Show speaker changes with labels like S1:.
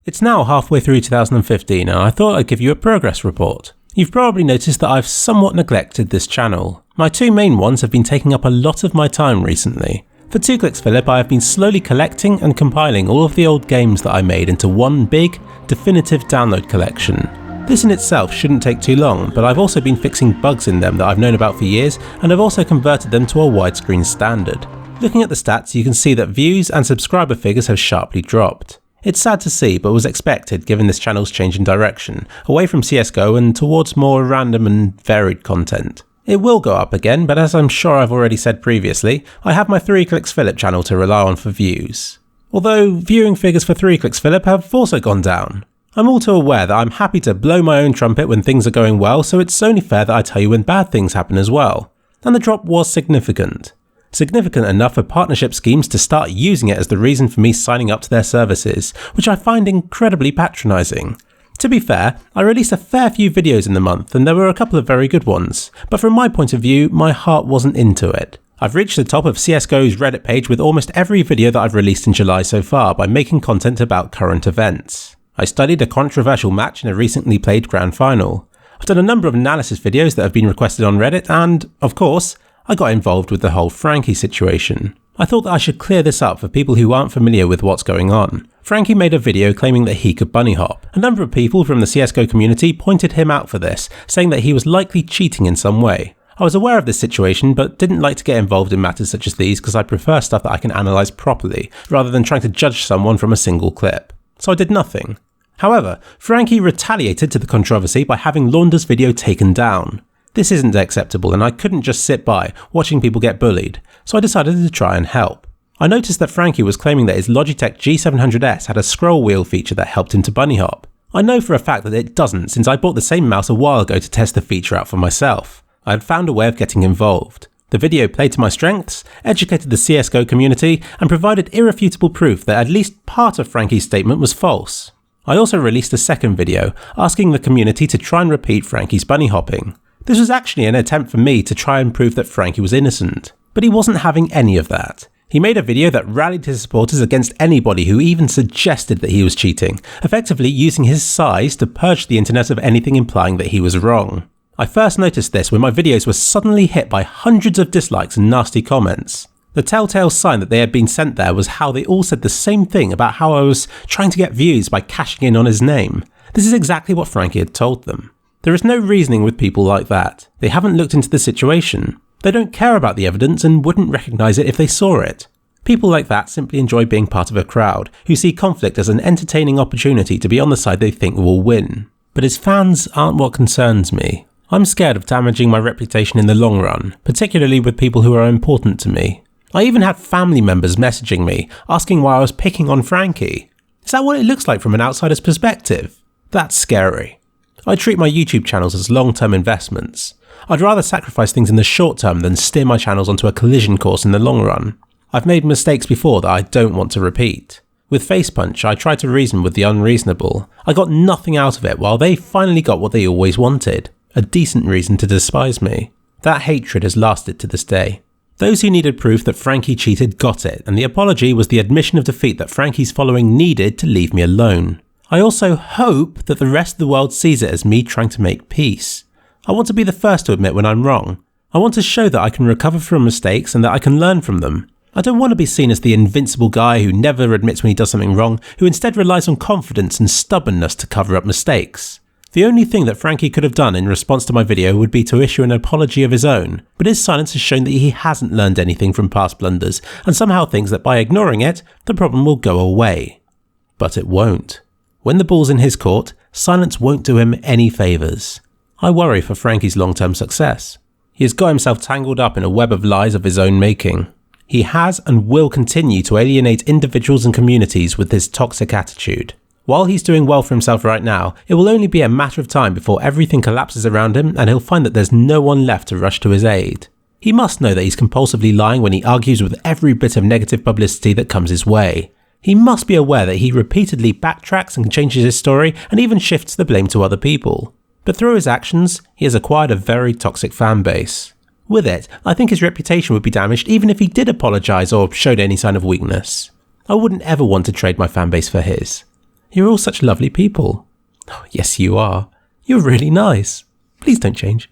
S1: It's now halfway through 2015 and I thought I'd give you a progress report. You've probably noticed that I've somewhat neglected this channel. My two main ones have been taking up a lot of my time recently. For kliksphilip, I have been slowly collecting and compiling all of the old games that I made into one big, definitive download collection. This in itself shouldn't take too long, but I've also been fixing bugs in them that I've known about for years, and I've also converted them to a widescreen standard. Looking at the stats, you can see that views and subscriber figures have sharply dropped. It's sad to see, but was expected given this channel's change in direction, away from CSGO and towards more random and varied content. It will go up again, but as I'm sure I've already said previously, I have my kliksphilip channel to rely on for views. Although viewing figures for kliksphilip have also gone down. I'm all too aware that I'm happy to blow my own trumpet when things are going well, so it's only fair that I tell you when bad things happen as well. And the drop was significant. Significant enough for partnership schemes to start using it as the reason for me signing up to their services, which I find incredibly patronising. To be fair, I released a fair few videos in the month and there were a couple of very good ones, but from my point of view, my heart wasn't into it. I've reached the top of CSGO's Reddit page with almost every video that I've released in July so far by making content about current events. I studied a controversial match in a recently played grand final. I've done a number of analysis videos that have been requested on Reddit and, of course, I got involved with the whole Frankie situation. I thought that I should clear this up for people who aren't familiar with what's going on. Frankie made a video claiming that he could bunny hop. A number of people from the CSGO community pointed him out for this, saying that he was likely cheating in some way. I was aware of this situation, but didn't like to get involved in matters such as these because I prefer stuff that I can analyse properly, rather than trying to judge someone from a single clip. So I did nothing. However, Frankie retaliated to the controversy by having Launder's video taken down. This isn't acceptable and I couldn't just sit by watching people get bullied, so I decided to try and help. I noticed that Frankie was claiming that his Logitech G700S had a scroll wheel feature that helped him to bunny hop. I know for a fact that it doesn't since I bought the same mouse a while ago to test the feature out for myself. I had found a way of getting involved. The video played to my strengths, educated the CSGO community, and provided irrefutable proof that at least part of Frankie's statement was false. I also released a second video asking the community to try and repeat Frankie's bunny hopping. This was actually an attempt for me to try and prove that Frankie was innocent, but he wasn't having any of that. He made a video that rallied his supporters against anybody who even suggested that he was cheating, effectively using his size to purge the internet of anything implying that he was wrong. I first noticed this when my videos were suddenly hit by hundreds of dislikes and nasty comments. The telltale sign that they had been sent there was how they all said the same thing about how I was trying to get views by cashing in on his name. This is exactly what Frankie had told them. There is no reasoning with people like that. They haven't looked into the situation. They don't care about the evidence and wouldn't recognise it if they saw it. People like that simply enjoy being part of a crowd who see conflict as an entertaining opportunity to be on the side they think will win. But his fans aren't what concerns me. I'm scared of damaging my reputation in the long run, particularly with people who are important to me. I even had family members messaging me, asking why I was picking on Frankie. Is that what it looks like from an outsider's perspective? That's scary. I treat my YouTube channels as long-term investments. I'd rather sacrifice things in the short term than steer my channels onto a collision course in the long run. I've made mistakes before that I don't want to repeat. With Facepunch, I tried to reason with the unreasonable. I got nothing out of it while they finally got what they always wanted, a decent reason to despise me. That hatred has lasted to this day. Those who needed proof that Frankie cheated got it, and the apology was the admission of defeat that Frankie's following needed to leave me alone. I also hope that the rest of the world sees it as me trying to make peace. I want to be the first to admit when I'm wrong. I want to show that I can recover from mistakes and that I can learn from them. I don't want to be seen as the invincible guy who never admits when he does something wrong, who instead relies on confidence and stubbornness to cover up mistakes. The only thing that Frankie could have done in response to my video would be to issue an apology of his own, but his silence has shown that he hasn't learned anything from past blunders and somehow thinks that by ignoring it, the problem will go away. But it won't. When the ball's in his court, silence won't do him any favours. I worry for Frankie's long-term success. He has got himself tangled up in a web of lies of his own making. He has and will continue to alienate individuals and communities with his toxic attitude. While he's doing well for himself right now, it will only be a matter of time before everything collapses around him and he'll find that there's no one left to rush to his aid. He must know that he's compulsively lying when he argues with every bit of negative publicity that comes his way. He must be aware that he repeatedly backtracks and changes his story and even shifts the blame to other people. But through his actions, he has acquired a very toxic fan base. With it, I think his reputation would be damaged even if he did apologise or showed any sign of weakness. I wouldn't ever want to trade my fanbase for his. You're all such lovely people. Oh, yes, you are. You're really nice. Please don't change.